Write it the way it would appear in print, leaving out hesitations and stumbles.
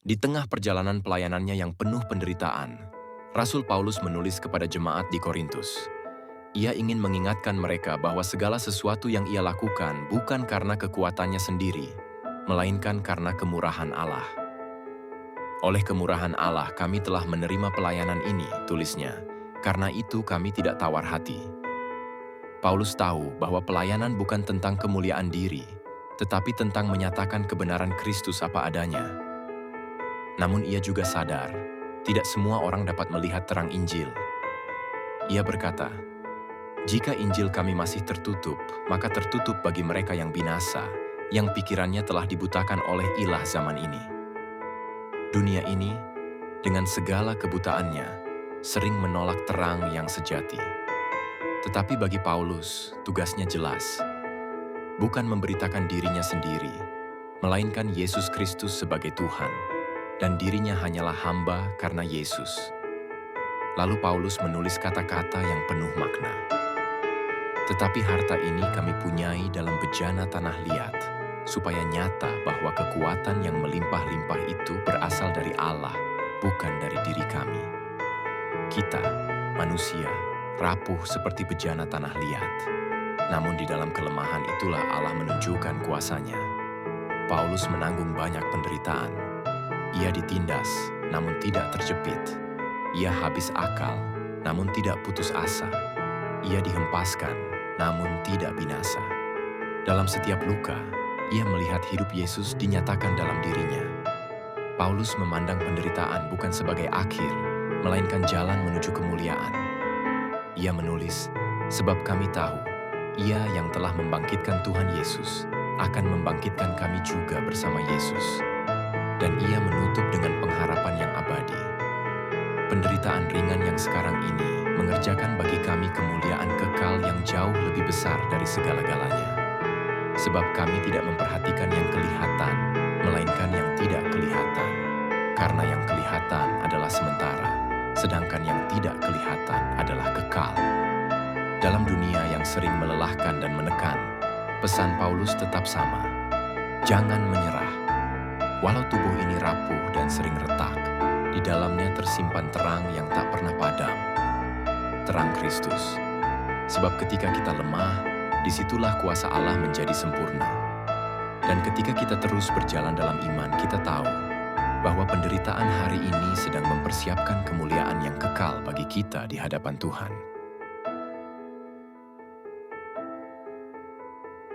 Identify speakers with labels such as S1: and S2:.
S1: Di tengah perjalanan pelayanannya yang penuh penderitaan, Rasul Paulus menulis kepada jemaat di Korintus. Ia ingin mengingatkan mereka bahwa segala sesuatu yang ia lakukan bukan karena kekuatannya sendiri, melainkan karena kemurahan Allah. Oleh kemurahan Allah kami telah menerima pelayanan ini, tulisnya, karena itu kami tidak tawar hati. Paulus tahu bahwa pelayanan bukan tentang kemuliaan diri, tetapi tentang menyatakan kebenaran Kristus apa adanya. Namun ia juga sadar, tidak semua orang dapat melihat terang Injil. Ia berkata, "Jika Injil kami masih tertutup, maka tertutup bagi mereka yang binasa, yang pikirannya telah dibutakan oleh ilah zaman ini." Dunia ini, dengan segala kebutaannya, sering menolak terang yang sejati. Tetapi bagi Paulus, tugasnya jelas. Bukan memberitakan dirinya sendiri, melainkan Yesus Kristus sebagai Tuhan, dan dirinya hanyalah hamba karena Yesus. Lalu Paulus menulis kata-kata yang penuh makna. Tetapi harta ini kami punyai dalam bejana tanah liat, supaya nyata bahwa kekuatan yang melimpah-limpah itu berasal dari Allah, bukan dari diri kami. Kita, manusia, rapuh seperti bejana tanah liat. Namun di dalam kelemahan itulah Allah menunjukkan kuasa-Nya. Paulus menanggung banyak penderitaan. Ia ditindas, namun tidak terjepit. Ia habis akal, namun tidak putus asa. Ia dihempaskan, namun tidak binasa. Dalam setiap luka, ia melihat hidup Yesus dinyatakan dalam dirinya. Paulus memandang penderitaan bukan sebagai akhir, melainkan jalan menuju kemuliaan. Ia menulis, "Sebab kami tahu, Ia yang telah membangkitkan Tuhan Yesus akan membangkitkan kami juga bersama Yesus." Dan ia menutup dengan pengharapan yang abadi. Penderitaan ringan yang sekarang ini mengerjakan bagi kami kemuliaan kekal yang jauh lebih besar dari segala-galanya. Sebab kami tidak memperhatikan yang kelihatan, melainkan yang tidak kelihatan. Karena yang kelihatan adalah sementara, sedangkan yang tidak kelihatan adalah kekal. Dalam dunia yang sering melelahkan dan menekan, pesan Paulus tetap sama. Jangan menyerah. Walau tubuh ini rapuh dan sering retak, di dalamnya tersimpan terang yang tak pernah padam. Terang Kristus. Sebab ketika kita lemah, disitulah kuasa Allah menjadi sempurna. Dan ketika kita terus berjalan dalam iman, kita tahu bahwa penderitaan hari ini sedang mempersiapkan kemuliaan yang kekal bagi kita di hadapan Tuhan.